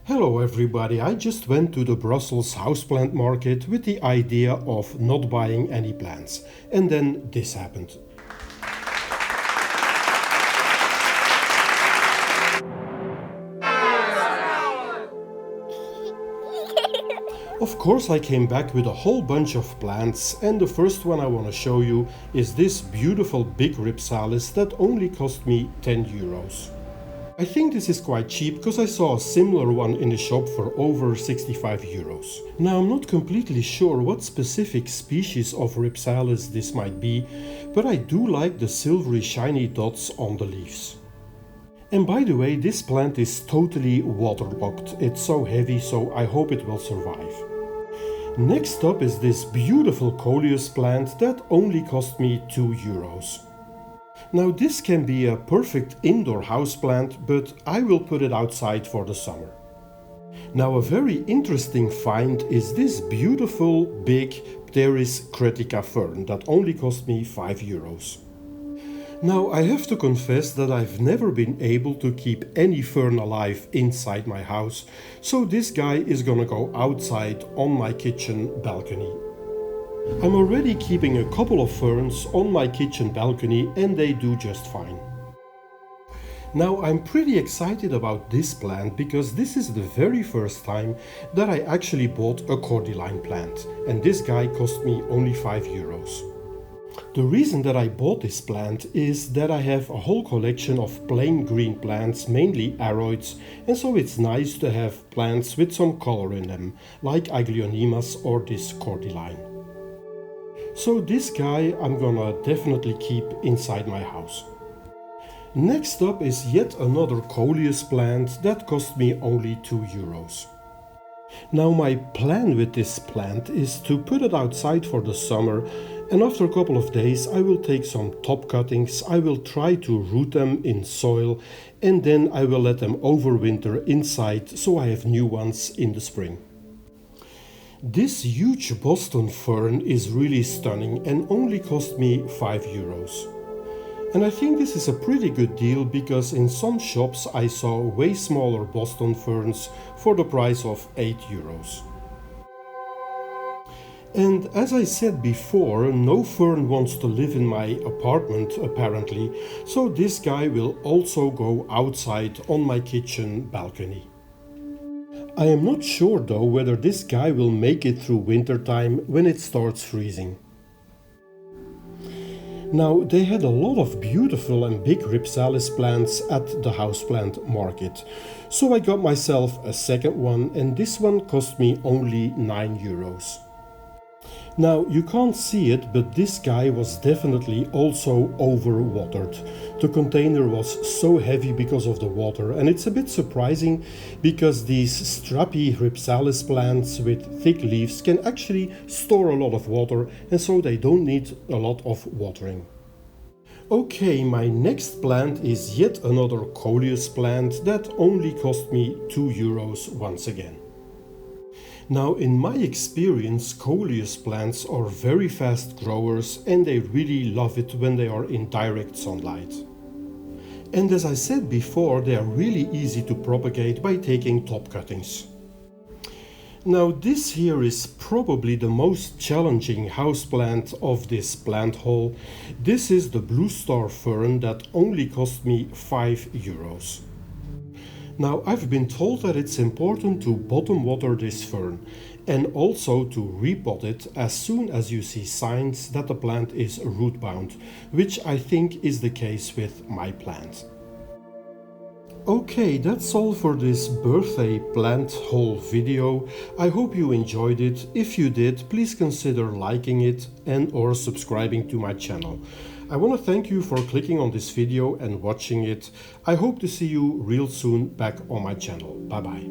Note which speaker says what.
Speaker 1: Hello everybody, I just went to the Brussels houseplant market with the idea of not buying any plants. And then this happened. Of course I came back with a whole bunch of plants, and the first one I want to show you is this beautiful big Ripsalis that only cost me 10 euros. I think this is quite cheap because I saw a similar one in the shop for over 65 euros. Now I'm not completely sure what specific species of Ripsalis this might be, but I do like the silvery shiny dots on the leaves. And by the way, this plant is totally waterlogged. It's so heavy, so I hope it will survive. Next up is this beautiful Coleus plant that only cost me 2 euros. Now this can be a perfect indoor house plant, but I will put it outside for the summer. Now a very interesting find is this beautiful big Pteris critica fern that only cost me 5 euros. Now I have to confess that I've never been able to keep any fern alive inside my house, so this guy is gonna go outside on my kitchen balcony. I'm already keeping a couple of ferns on my kitchen balcony and they do just fine. Now I'm pretty excited about this plant because this is the very first time that I actually bought a cordyline plant, and this guy cost me only 5 euros. The reason that I bought this plant is that I have a whole collection of plain green plants, mainly aroids, and so it's nice to have plants with some color in them, like Aglaonemas or this cordyline. So this guy I'm gonna definitely keep inside my house. Next up is yet another Coleus plant that cost me only 2 euros. Now my plan with this plant is to put it outside for the summer, and after a couple of days I will take some top cuttings, I will try to root them in soil, and then I will let them overwinter inside so I have new ones in the spring. This huge Boston fern is really stunning and only cost me 5 euros. And I think this is a pretty good deal because in some shops I saw way smaller Boston ferns for the price of 8 euros. And as I said before, no fern wants to live in my apartment apparently, so this guy will also go outside on my kitchen balcony. I am not sure though whether this guy will make it through winter time when it starts freezing. Now they had a lot of beautiful and big Ripsalis plants at the houseplant market, so I got myself a second one, and this one cost me only 9 euros. Now you can't see it, but this guy was definitely also overwatered. The container was so heavy because of the water, and it's a bit surprising because these strappy Ripsalis plants with thick leaves can actually store a lot of water, and so they don't need a lot of watering. Okay, my next plant is yet another Coleus plant that only cost me 2 euros once again. Now in my experience, Coleus plants are very fast growers and they really love it when they are in direct sunlight. And as I said before, they are really easy to propagate by taking top cuttings. Now this here is probably the most challenging houseplant of this plant haul. This is the blue star fern that only cost me 5 euros. Now I've been told that it's important to bottom water this fern and also to repot it as soon as you see signs that the plant is root bound, which I think is the case with my plant. Okay, that's all for this birthday plant haul video. I hope you enjoyed it. If you did, please consider liking it and or subscribing to my channel. I want to thank you for clicking on this video and watching it. I hope to see you real soon back on my channel. Bye bye.